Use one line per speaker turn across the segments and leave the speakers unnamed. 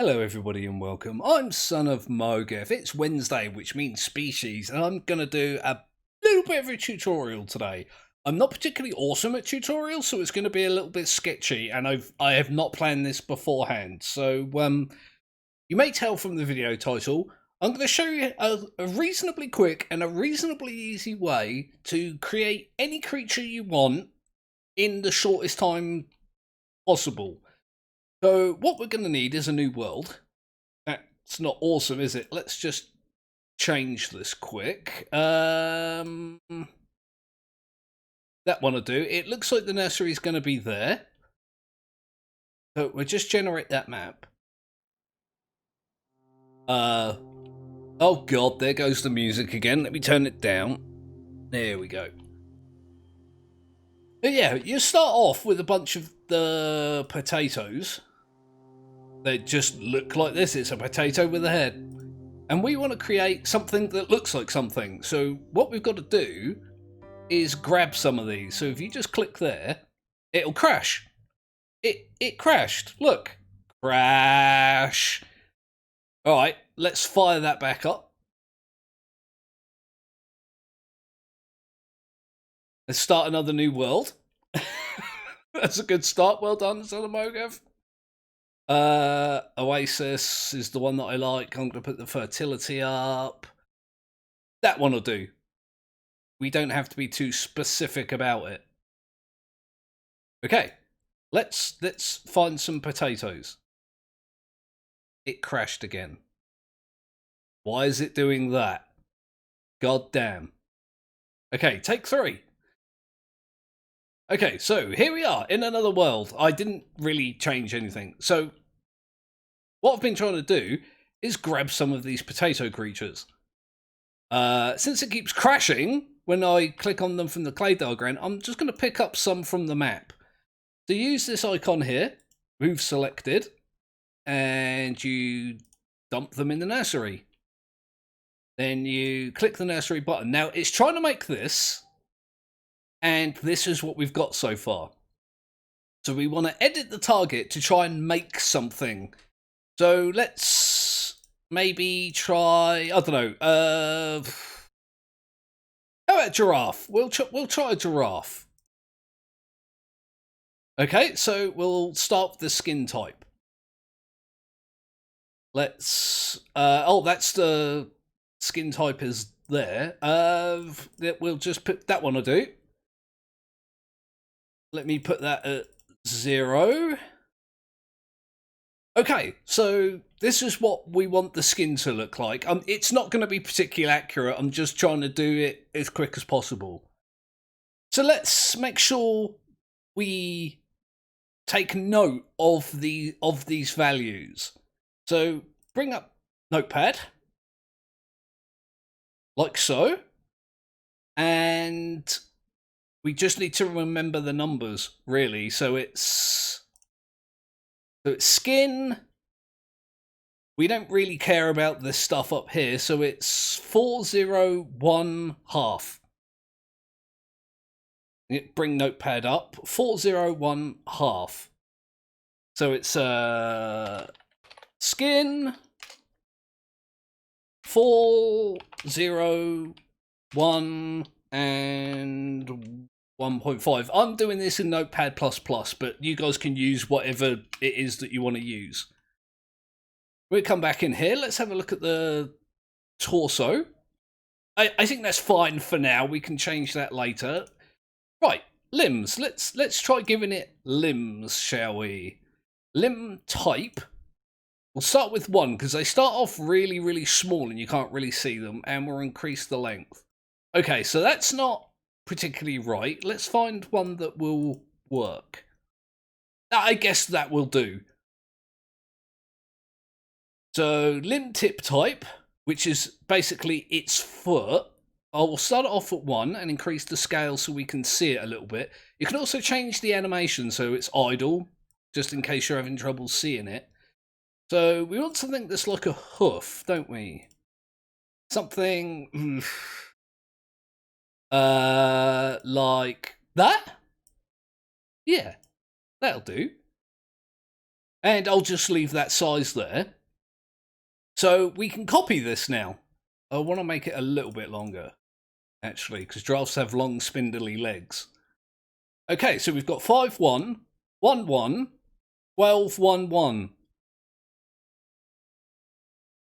Hello everybody and welcome. I'm Son of Mogev. It's Wednesday, which means species, and I'm going to do a little bit of a tutorial today. I'm not particularly awesome at tutorials, so it's going to be a little bit sketchy, and I have not planned this beforehand. So you may tell from the video title, I'm going to show you a reasonably quick and a reasonably easy way to create any creature you want in the shortest time possible. So what we're going to need is a new world. That's not awesome, is it? Let's just change this quick. That one will do. It looks like the nursery is going to be there. So we'll just generate that map. Oh god, there goes the music again. Let me turn it down. There we go. But yeah, you start off with a bunch of the potatoes. They just look like this. It's a potato with a head. And we want to create something that looks like something. So what we've got to do is grab some of these. So if you just click there, it'll crash. It crashed. Look. Crash. Alright, let's fire that back up. Let's start another new world. That's a good start. Well done, Son of Mogev. Oasis is the one that I like. I'm going to put the fertility up. That one will do. We don't have to be too specific about it. Okay, let's find some potatoes. It crashed again. Why is it doing that? God damn. Okay, take 3. Okay, so here we are in another world. I didn't really change anything. So what I've been trying to do is grab some of these potato creatures. Since it keeps crashing when I click on them from the clay diagram, I'm just going to pick up some from the map. So use this icon here, move selected, and you dump them in the nursery. Then you click the nursery button. Now it's trying to make this, and this is what we've got so far. So we want to edit the target to try and make something. So let's maybe try, I don't know, how about giraffe? We'll try a giraffe. Okay, so we'll start with the skin type. Let's, oh, that's the skin type is there. We'll just put that one to do. Let me put that at 0. Okay, so this is what we want the skin to look like. It's not going to be particularly accurate. I'm just trying to do it as quick as possible. So let's make sure we take note of these values. So bring up Notepad, like so, and we just need to remember the numbers, really. So it's skin. We don't really care about this stuff up here, so it's 401 half. Bring Notepad up. 401 half. So it's skin 401 and 1.5. I'm doing this in Notepad++, but you guys can use whatever it is that you want to use. We'll come back in here. Let's have a look at the torso. I think that's fine for now. We can change that later. Right, limbs. Let's try giving it limbs, shall we? Limb type. We'll start with 1 because they start off really, really small and you can't really see them, and we'll increase the length. Okay, so that's not particularly right. Let's find one that will work. I guess that will do. So limb tip type, which is basically its foot. I will start it off at 1 and increase the scale so we can see it a little bit. You can also change the animation so it's idle, just in case you're having trouble seeing it. So we want something that's like a hoof, don't we? Something like that? Yeah, that'll do. And I'll just leave that size there. So we can copy this now. I want to make it a little bit longer, actually, because giraffes have long, spindly legs. Okay, so we've got 5, 1, 1, 1, 12, 1, 1.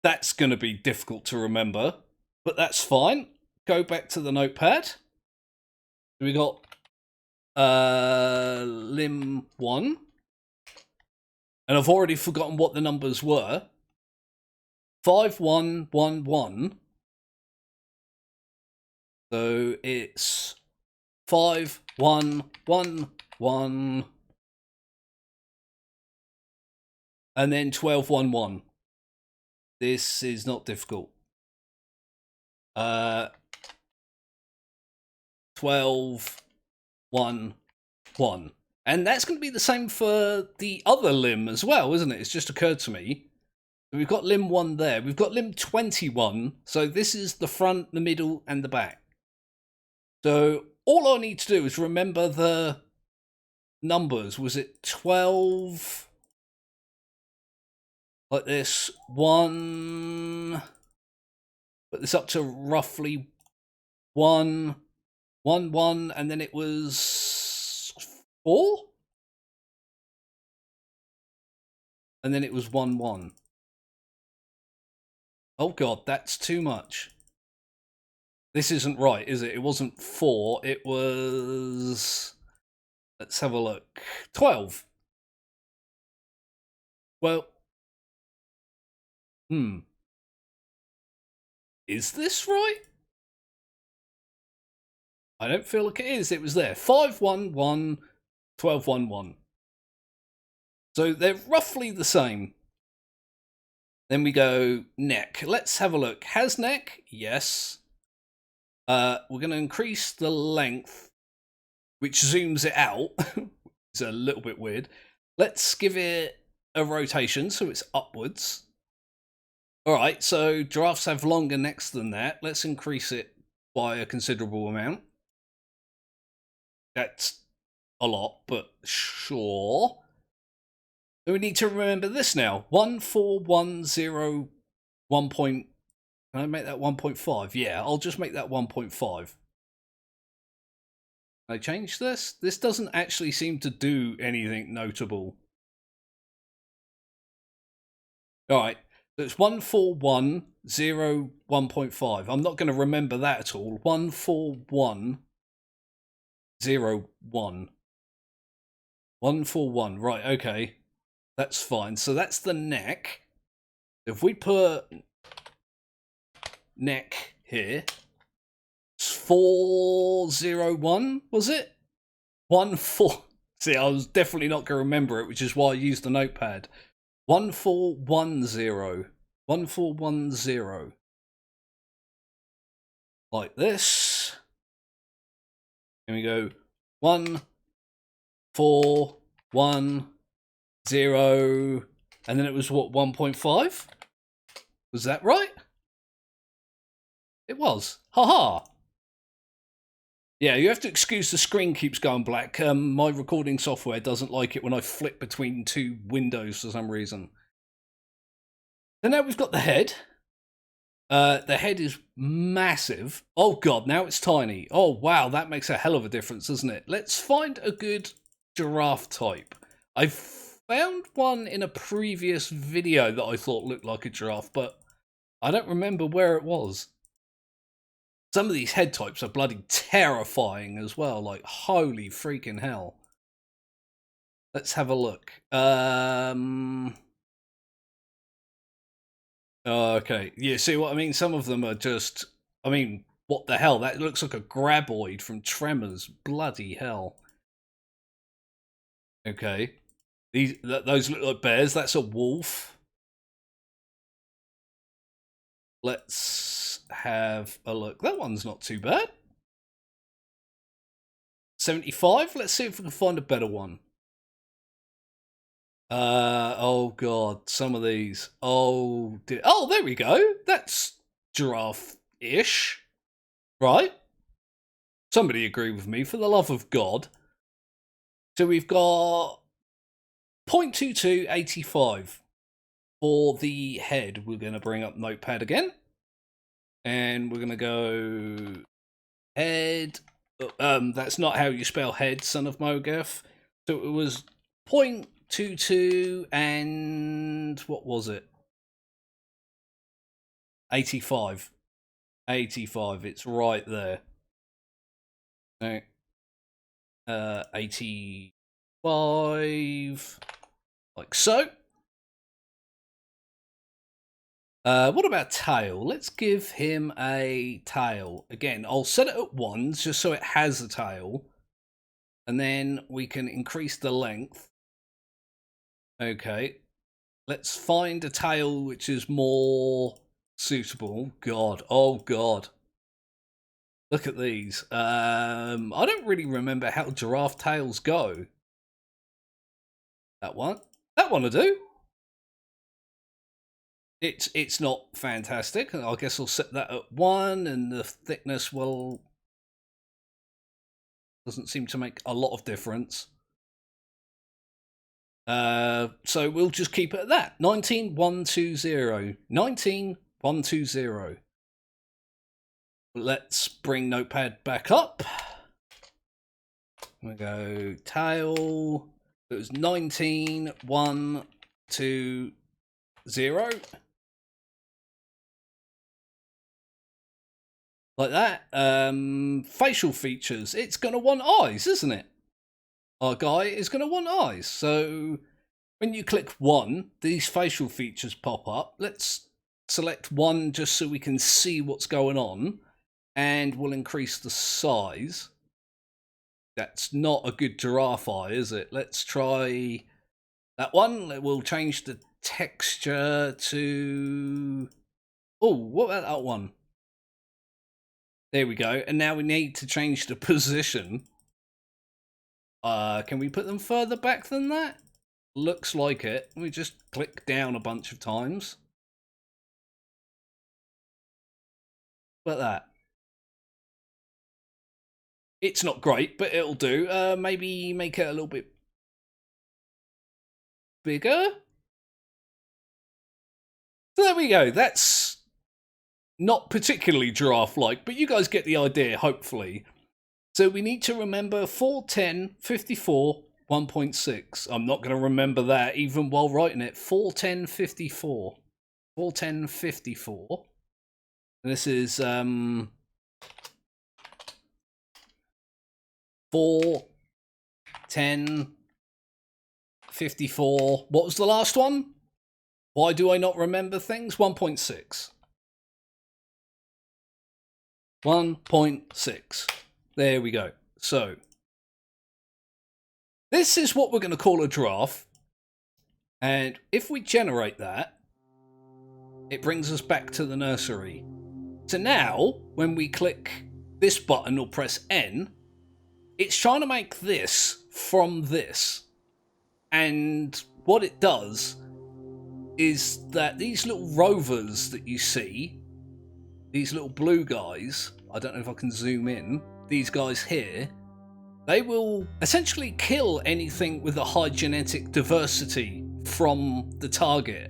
That's going to be difficult to remember, but that's fine. Go back to the notepad. We got limb 1. And I've already forgotten what the numbers were. 5, 1, 1, 1. So it's 5, 1, 1, 1. And then 12, 1, 1. This is not difficult. 12, 1, 1. And that's going to be the same for the other limb as well, isn't it? It's just occurred to me. We've got limb 1 there. We've got limb 21. So this is the front, the middle, and the back. So all I need to do is remember the numbers. Was it 12? Like this. 1. Put this up to roughly 1. 1, 1. And then it was 4? And then it was 1, 1. Oh god, that's too much. This isn't right, is it? It wasn't 4, it was... Let's have a look. 12. Well... Is this right? I don't feel like it is. It was there. 5, 1, 1, 12, 1, 1. So they're roughly the same. Then we go neck. Let's have a look. Has neck? Yes. We're going to increase the length, which zooms it out. It's a little bit weird. Let's give it a rotation so it's upwards. Alright, so giraffes have longer necks than that. Let's increase it by a considerable amount. That's a lot, but sure. So we need to remember this now. 1, 4, 1, 0, 1. Can I make that 1.5? Yeah, I'll just make that 1.5. Can I change this? This doesn't actually seem to do anything notable. Alright, so it's 1, 4, 1, 0, 1.5. I'm not going to remember that at all. 1, 4, 1, 0, 1. 1, 4, 1. Right, okay. That's fine. So that's the neck. If we put neck here, it's 4, 0, 1, was it? 1, 4. See, I was definitely not going to remember it, which is why I used the notepad. 1, 4, 1, 0. 1, 4, 1, 0. Like this. And we go 1, 4, 1, 0. And then it was what, 1.5? Was that right? It was. Haha. Yeah, you have to excuse the screen keeps going black. My recording software doesn't like it when I flip between two windows for some reason. So now we've got the head. The head is massive. Oh god, now it's tiny. Oh wow, that makes a hell of a difference, doesn't it? Let's find a good giraffe type. I found one in a previous video that I thought looked like a giraffe, but I don't remember where it was. Some of these head types are bloody terrifying as well. Like, holy freaking hell. Let's have a look. Okay. Yeah, see what I mean? Some of them are just... I mean, what the hell? That looks like a graboid from Tremors. Bloody hell. Okay. Those look like bears. That's a wolf. Let's have a look. That one's not too bad. 75. Let's see if we can find a better one. Oh god, some of these. Oh dear. Oh, there we go. That's giraffe-ish. Right? Somebody agree with me, for the love of God. So we've got 0.2285 for the head. We're going to bring up Notepad again. And we're going to go head. That's not how you spell head, son of Mogeth. So it was 0.22 and what was it? 85. 85. It's right there. Okay. 85. Like so. What about tail? Let's give him a tail. Again, I'll set it at 1 just so it has a tail. And then we can increase the length. Okay. Let's find a tail which is more suitable. God. Oh, God. Look at these. I don't really remember how giraffe tails go. That one. That one will do. It's not fantastic. I guess I'll set that at 1, and the thickness doesn't seem to make a lot of difference. So we'll just keep it at that. 19120. 19120. Let's bring Notepad back up. We go tail. It was 19120. Like that. Facial features. It's going to want eyes, isn't it? Our guy is going to want eyes. So when you click 1, these facial features pop up. Let's select 1 just so we can see what's going on. And we'll increase the size. That's not a good giraffe eye, is it? Let's try that one. We'll change the texture to... Oh, what about that one? There we go. And now we need to change the position. Can we put them further back than that? Looks like it. We just click down a bunch of times. Like that. It's not great, but it'll do. Maybe make it a little bit bigger. So there we go. That's not particularly giraffe-like, but you guys get the idea, hopefully. So we need to remember 41054 1.6. I'm not going to remember that even while writing it. 41054. 41054. This is 41054. What was the last one? Why do I not remember things? 1.6. 1.6. There we go. So this is what we're going to call a giraffe. And if we generate that, it brings us back to the nursery. So now, when we click this button or press N, it's trying to make this from this. And what it does is that these little rovers that you see, these little blue guys, I don't know if I can zoom in, these guys here, they will essentially kill anything with a high genetic diversity from the target.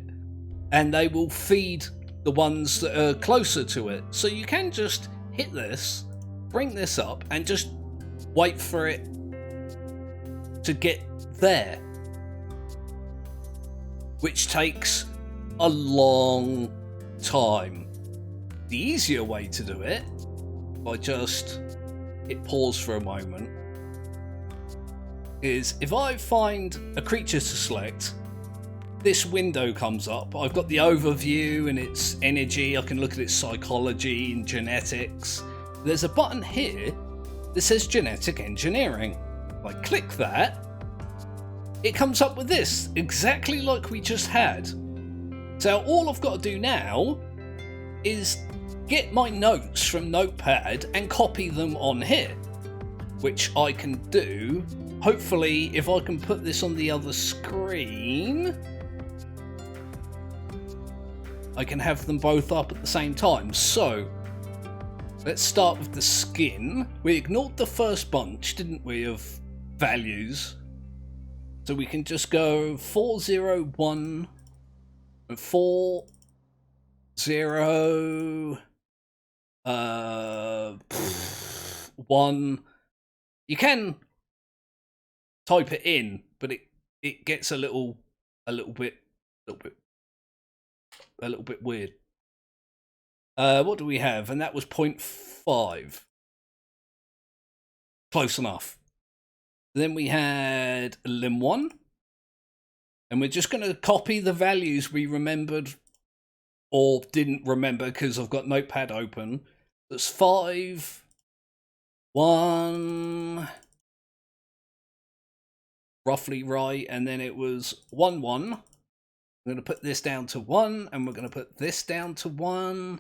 And they will feed the ones that are closer to it. So you can just hit this, bring this up, and just wait for it to get there. Which takes a long time. The easier way to do it, if I just hit pause for a moment, is if I find a creature to select, this window comes up. I've got the overview and its energy. I can look at its psychology and genetics. There's a button here that says genetic engineering. If I click that, it comes up with this, exactly like we just had. So all I've got to do now is get my notes from Notepad and copy them on here, which I can do. Hopefully, if I can put this on the other screen, I can have them both up at the same time. So let's start with the skin. We ignored the first bunch, didn't we, of values? So we can just go 401 and 40 1. You can type it in, but it gets a little bit weird. What do we have? And that was 0.5. Close enough. Then we had lim1. And we're just going to copy the values we remembered or didn't remember because I've got Notepad open. That's 5, 1, roughly right, and then it was 1, 1. I'm going to put this down to 1, and we're going to put this down to 1.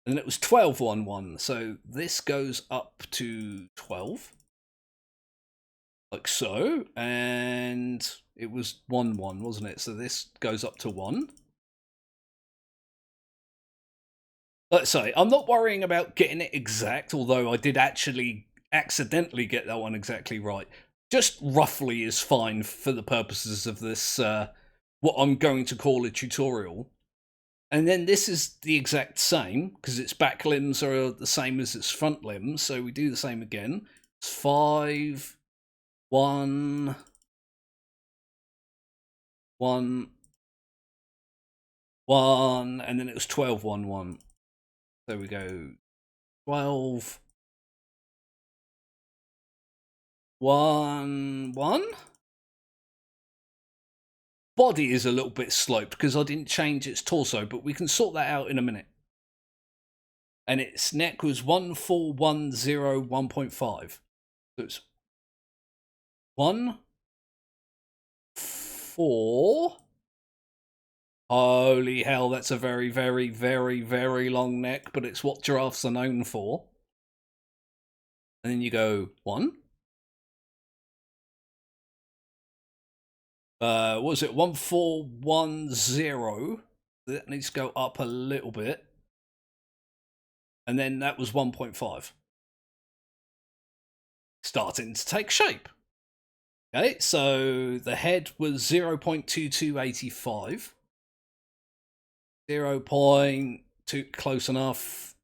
And it was 12, 1, 1. So this goes up to 12. Like so. And it was 1, 1, wasn't it? So this goes up to 1. Let's say, I'm not worrying about getting it exact, although I did actually accidentally get that one exactly right. Just roughly is fine for the purposes of this, what I'm going to call a tutorial. And then this is the exact same, because its back limbs are the same as its front limbs, so we do the same again. It's 5, 1, 1, 1, and then it was 12, 1, 1. There we go. 12, 1, 1. Body is a little bit sloped because I didn't change its torso, but we can sort that out in a minute. And its neck was 1410 1.5. So it's 1, 4. Holy hell, that's a very, very, very, very long neck, but it's what giraffes are known for. And then you go 1. What was it? 1410. That needs to go up a little bit. And then that was 1.5. Starting to take shape. Okay, so the head was 0.2285. 0.2, close enough.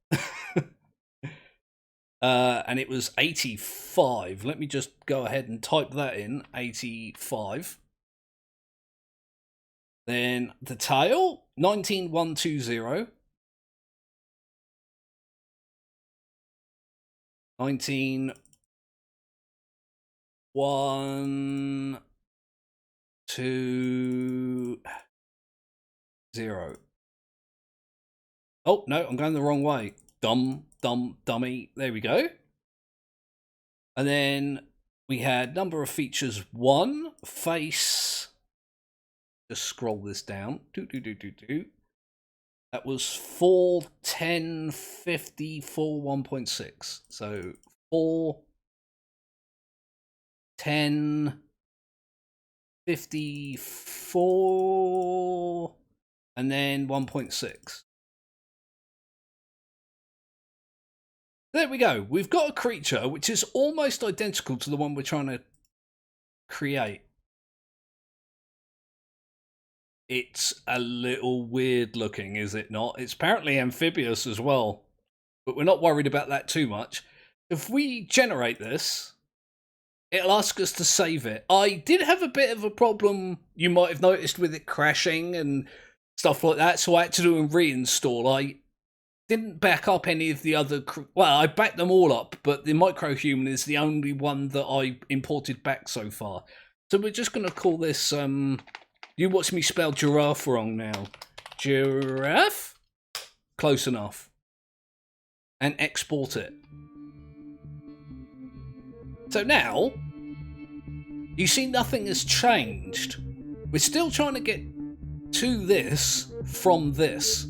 And it was 85. Let me just go ahead and type that in. 85. Then the tail, 19120. 19120. Oh, no, I'm going the wrong way. Dummy. There we go. And then we had number of features 1, face. Just scroll this down. That was 4, 10, 50, 4, 1.6. So 4, 10, 54, and then 1.6. There we go. We've got a creature which is almost identical to the one we're trying to create. It's a little weird looking, is it not? It's apparently amphibious as well, but we're not worried about that too much. If we generate this, it'll ask us to save it. I did have a bit of a problem, you might have noticed, with it crashing and stuff like that, so I had to do a reinstall. I didn't back up any of the other... Well, I backed them all up, but the Microhuman is the only one that I imported back so far. So we're just going to call this... You watch me spell giraffe wrong now. Giraffe? Close enough. And export it. So now, you see nothing has changed. We're still trying to get to this from this.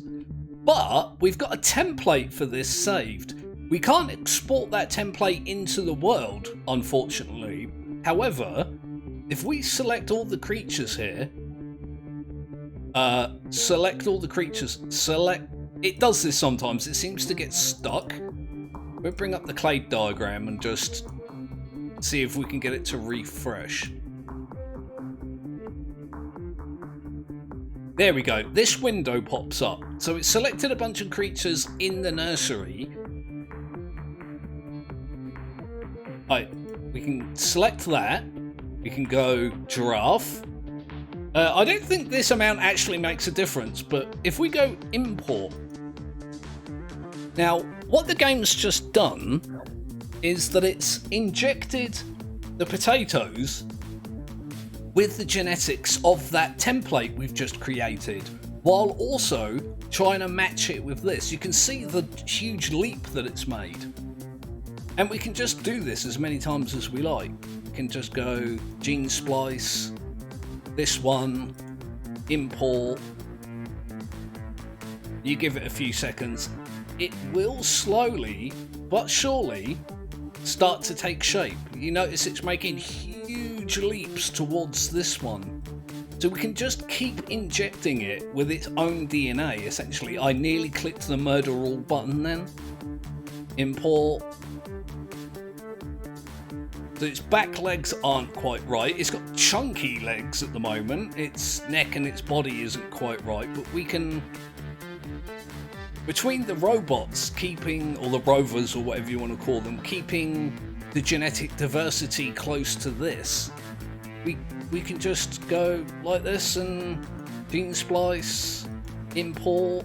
But we've got a template for this saved. We can't export that template into the world, unfortunately. However, if we select all the creatures here, select all the creatures, it does this sometimes, it seems to get stuck. We'll bring up the clade diagram and just see if we can get it to refresh. There we go. This window pops up. So it's selected a bunch of creatures in the nursery. Right, we can select that. We can go giraffe. I don't think this amount actually makes a difference, but if we go import. Now, what the game's just done is that it's injected the potatoes with the genetics of that template we've just created, while also trying to match it with this. You can see the huge leap that it's made. And we can just do this as many times as we like. We can just go gene splice, this one, import. You give it a few seconds, it will slowly but surely start to take shape. You notice it's making huge leaps towards this one. So we can just keep injecting it with its own DNA, essentially. I nearly clicked the murder all button then. Import. So its back legs aren't quite right. It's got chunky legs at the moment. Its neck and its body isn't quite right, but we can... Between the robots keeping, or the rovers or whatever you want to call them, keeping the genetic diversity close to this, we can just go like this and gene splice, import,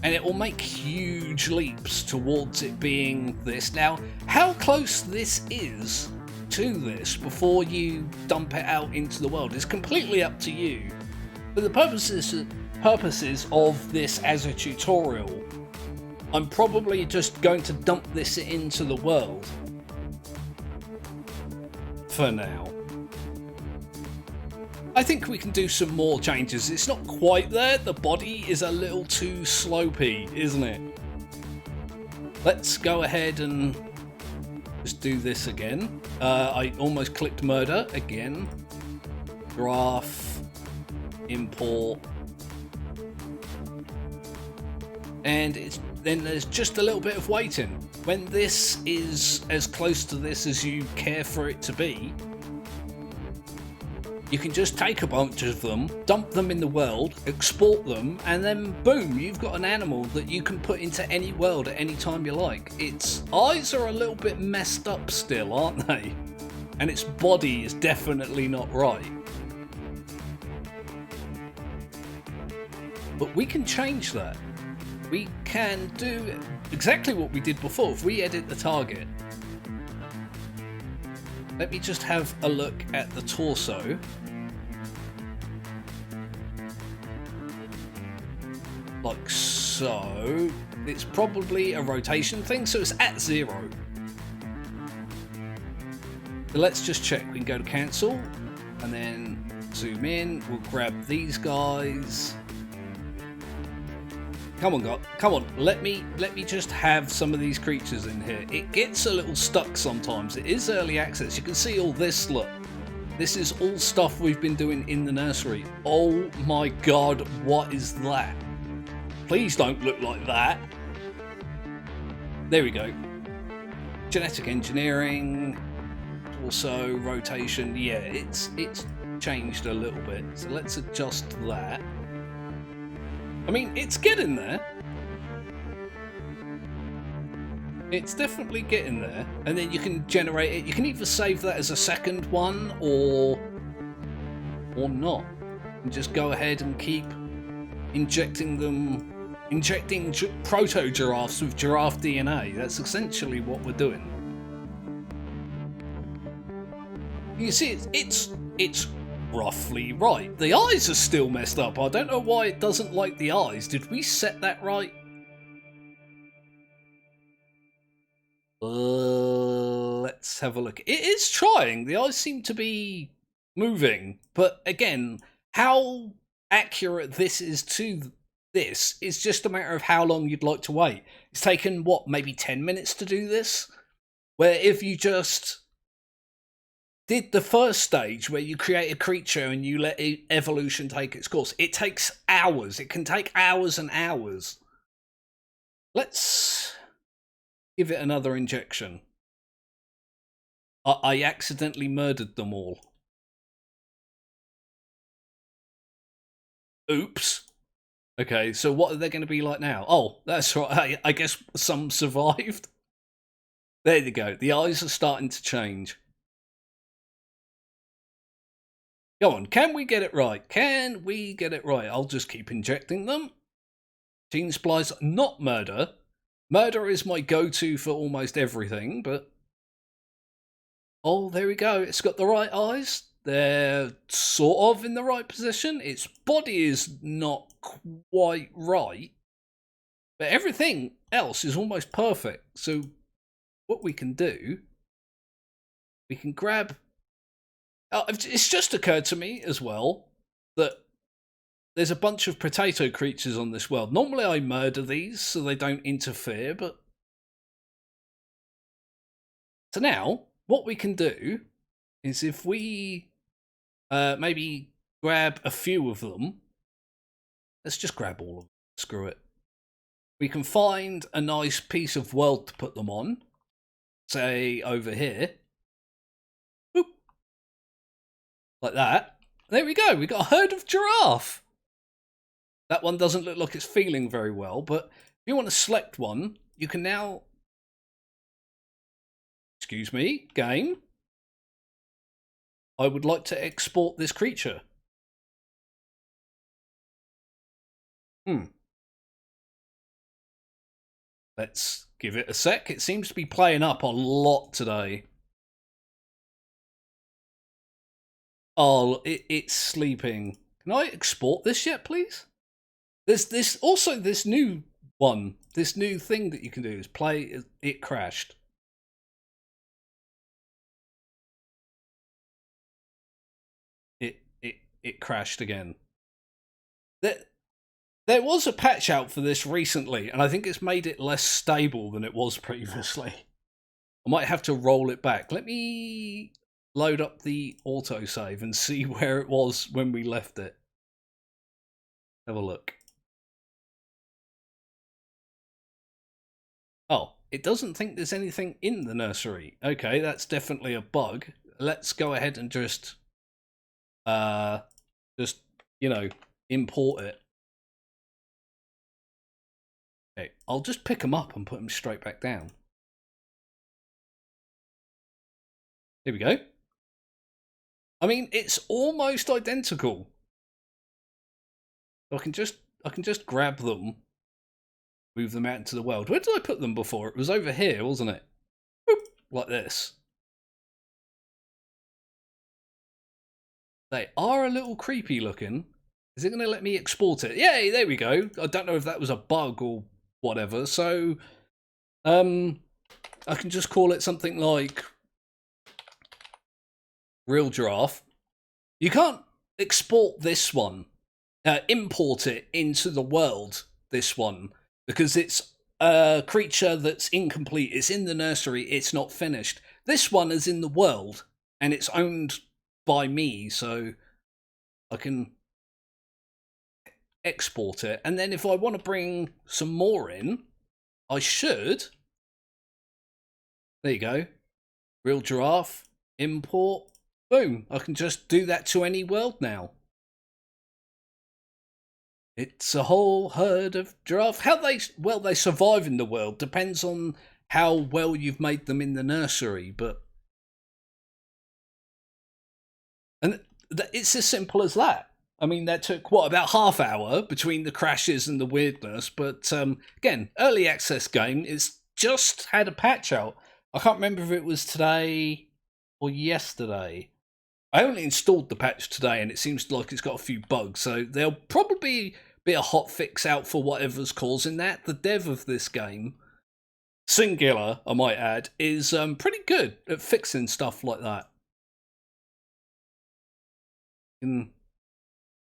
and it will make huge leaps towards it being this. Now, how close this is to this before you dump it out into the world is completely up to you. For the purposes of this as a tutorial, I'm probably just going to dump this into the world for now. I think we can do some more changes. It's not quite there. The body is a little too slopey, isn't it? Let's go ahead and just do this again. I almost clicked murder again. Graph, import. And then there's just a little bit of waiting. When this is as close to this as you care for it to be, you can just take a bunch of them, dump them in the world, export them, and then boom, you've got an animal that you can put into any world at any time you like. Its eyes are a little bit messed up still, aren't they? And its body is definitely not right. But we can change that. We can do exactly what we did before. If we edit the target, let me just have a look at the torso. Like so. It's probably a rotation thing, so it's at 0. So let's just check. We can go to cancel and then zoom in. We'll grab these guys. Come on, God. Come on. Let me just have some of these creatures in here. It gets a little stuck sometimes. It is early access. You can see all this. Look. This is all stuff we've been doing in the nursery. Oh my God. What is that? Please don't look like that. There we go. Genetic engineering. Also rotation. Yeah, it's changed a little bit. So let's adjust that. I mean, it's getting there. It's definitely getting there. And then you can generate it. You can either save that as a second one or not. And just go ahead and keep injecting them, injecting proto-giraffes with giraffe DNA. That's essentially what we're doing. You see, it's roughly right. The eyes are still messed up. I don't know why it doesn't like the eyes. Did we set that right? Let's have a look. It is trying. The eyes seem to be moving. But again, how accurate this is to this is just a matter of how long you'd like to wait. It's taken, what, maybe 10 minutes to do this? Where if you just did the first stage where you create a creature and you let evolution take its course, it takes hours. It can take hours and hours. Let's give it another injection. I accidentally murdered them all. Oops. Okay, so what are they going to be like now? Oh, that's right. I guess some survived. There you go. The eyes are starting to change. Go on, can we get it right? Can we get it right? I'll just keep injecting them. Gene splice, not murder. Murder is my go-to for almost everything, but... Oh, there we go. It's got the right eyes. They're sort of in the right position. Its body is not quite right. But everything else is almost perfect. So what we can do... We can grab... it's just occurred to me as well that there's a bunch of potato creatures on this world. Normally I murder these so they don't interfere, but... So now, what we can do is if we maybe grab a few of them. Let's just grab all of them. Screw it. We can find a nice piece of world to put them on. Say over here. Boop. Like that. There we go. We got a herd of giraffe. That one doesn't look like it's feeling very well, but if you want to select one, you can now... Excuse me, game. I would like to export this creature. Let's give it a sec. It seems to be playing up a lot today. Oh, it's sleeping. Can I export this yet, please? There's this new one. This new thing that you can do is play. It crashed. It crashed again. There was a patch out for this recently, and I think it's made it less stable than it was previously. I might have to roll it back. Let me load up the autosave and see where it was when we left it. Have a look. Oh, it doesn't think there's anything in the nursery. Okay, that's definitely a bug. Let's go ahead and just you know, import it. Okay, I'll just pick them up and put them straight back down. Here we go. I mean, it's almost identical. I can just grab them, move them out into the world. Where did I put them before? It was over here, wasn't it? Boop, like this. They are a little creepy looking. Is it going to let me export it? Yay, there we go. I don't know if that was a bug or whatever. So, I can just call it something like Real Giraffe. You can't export this one, import it into the world, this one, because it's a creature that's incomplete. It's in the nursery. It's not finished. This one is in the world, and it's owned by me, so I can export it. And then if I want to bring some more in, I should. There you go. Real Giraffe, import. Boom. I can just do that to any world now. It's a whole herd of giraffe. How they survive in the world depends on how well you've made them in the nursery, but and it's as simple as that. I mean, that took about half hour between the crashes and the weirdness, but again, early access game. It's just had a patch out. I can't remember if it was today or yesterday. I only installed the patch today, and it seems like it's got a few bugs, so there'll probably be a hot fix out for whatever's causing that. The dev of this game, Singular, I might add, is pretty good at fixing stuff like that. And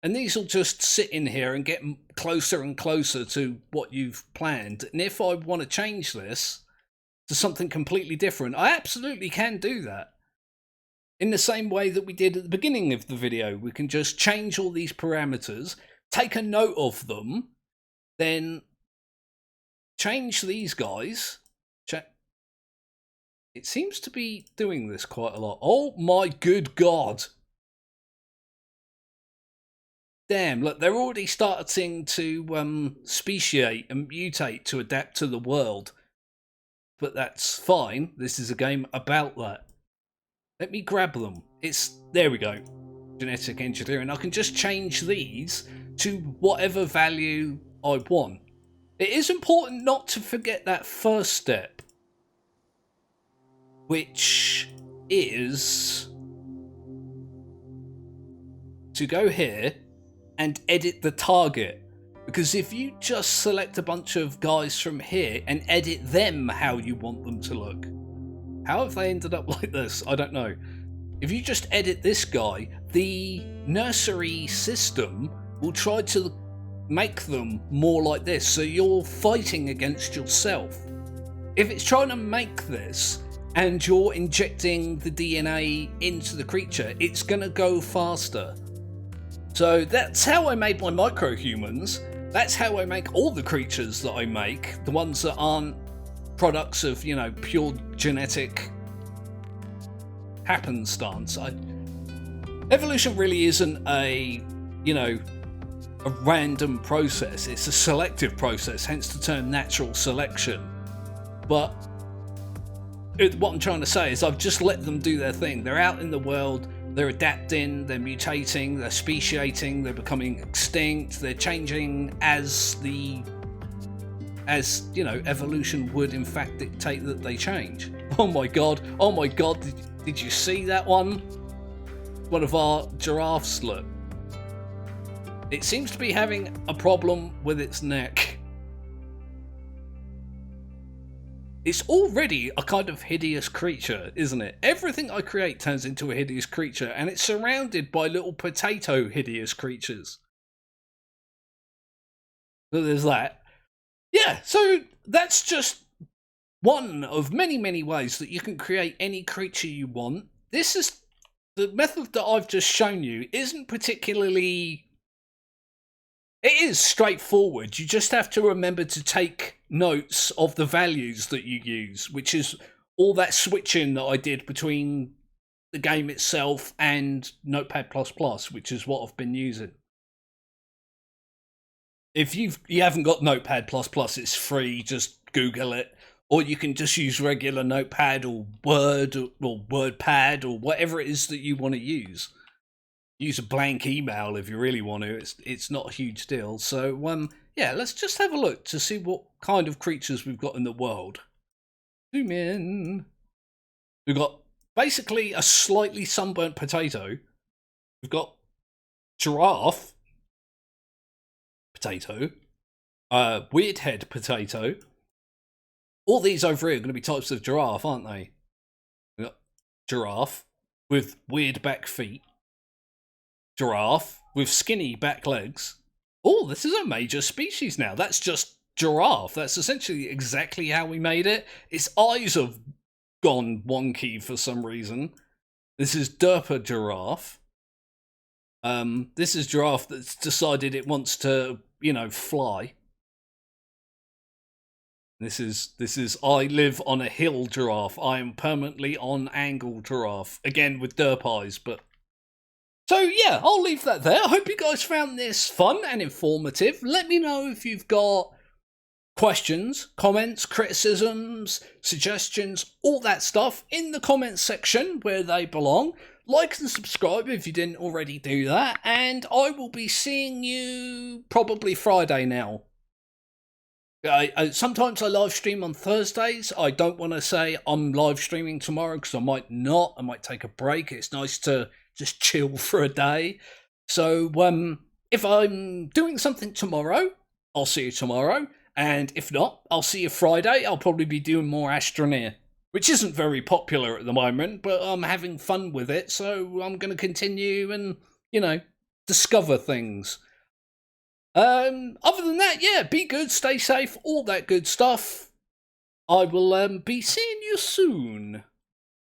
these will just sit in here and get closer and closer to what you've planned. And if I want to change this to something completely different, I absolutely can do that. In the same way that we did at the beginning of the video, we can just change all these parameters, take a note of them, then change these guys. It seems to be doing this quite a lot. Oh my good God. damn, look, they're already starting to speciate and mutate to adapt to the world. But that's fine. This is a game about that. Let me grab them. There we go. Genetic engineering. I can just change these to whatever value I want. It is important not to forget that first step, which is to go here and edit the target. Because if you just select a bunch of guys from here and edit them how you want them to look, how have they ended up like this? I don't know. If you just edit this guy, the nursery system will try to make them more like this, so you're fighting against yourself. If it's trying to make this and you're injecting the DNA into the creature, it's gonna go faster. So that's how I made my microhumans. That's how I make all the creatures that I make, the ones that aren't products of, you know, pure genetic happenstance. Evolution really isn't a random process. It's a selective process, hence the term natural selection. But what I'm trying to say is I've just let them do their thing. They're out in the world, they're adapting, they're mutating, they're speciating, they're becoming extinct, they're changing as evolution would in fact dictate that they change. Oh my god, did you see that one? One of our giraffes, look. It seems to be having a problem with its neck. It's already a kind of hideous creature, isn't it? Everything I create turns into a hideous creature, and it's surrounded by little potato hideous creatures. So there's that. Yeah, so that's just one of many, many ways that you can create any creature you want. This is the method that I've just shown you isn't particularly... It is straightforward. You just have to remember to take notes of the values that you use, which is all that switching that I did between the game itself and Notepad++, which is what I've been using. If you haven't got Notepad++, it's free, just Google it. Or you can just use regular Notepad or Word or WordPad or whatever it is that you want to use. Use a blank email if you really want to. It's not a huge deal. So yeah, let's just have a look to see what kind of creatures we've got in the world. Zoom in. We've got basically a slightly sunburnt potato. We've got giraffe potato, weird head potato. All these over here are going to be types of giraffe, aren't they? We've got giraffe with weird back feet. Giraffe with skinny back legs. Oh, this is a major species now. That's just giraffe. That's essentially exactly how we made it. Its eyes have gone wonky for some reason. This is Derpa giraffe. This is giraffe that's decided it wants to, fly. This is I live on a hill giraffe. I am permanently on angle giraffe. Again with derp eyes, but... So yeah, I'll leave that there. I hope you guys found this fun and informative. Let me know if you've got questions, comments, criticisms, suggestions, all that stuff in the comments section where they belong. Like and subscribe if you didn't already do that. And I will be seeing you probably Friday now. Sometimes I live stream on Thursdays. I don't want to say I'm live streaming tomorrow because I might not. I might take a break. It's nice to just chill for a day. So if I'm doing something tomorrow, I'll see you tomorrow. And if not, I'll see you Friday. I'll probably be doing more Astroneer, which isn't very popular at the moment, but I'm having fun with it. So I'm going to continue and, discover things. Other than that, yeah, be good, stay safe, all that good stuff. I will be seeing you soon.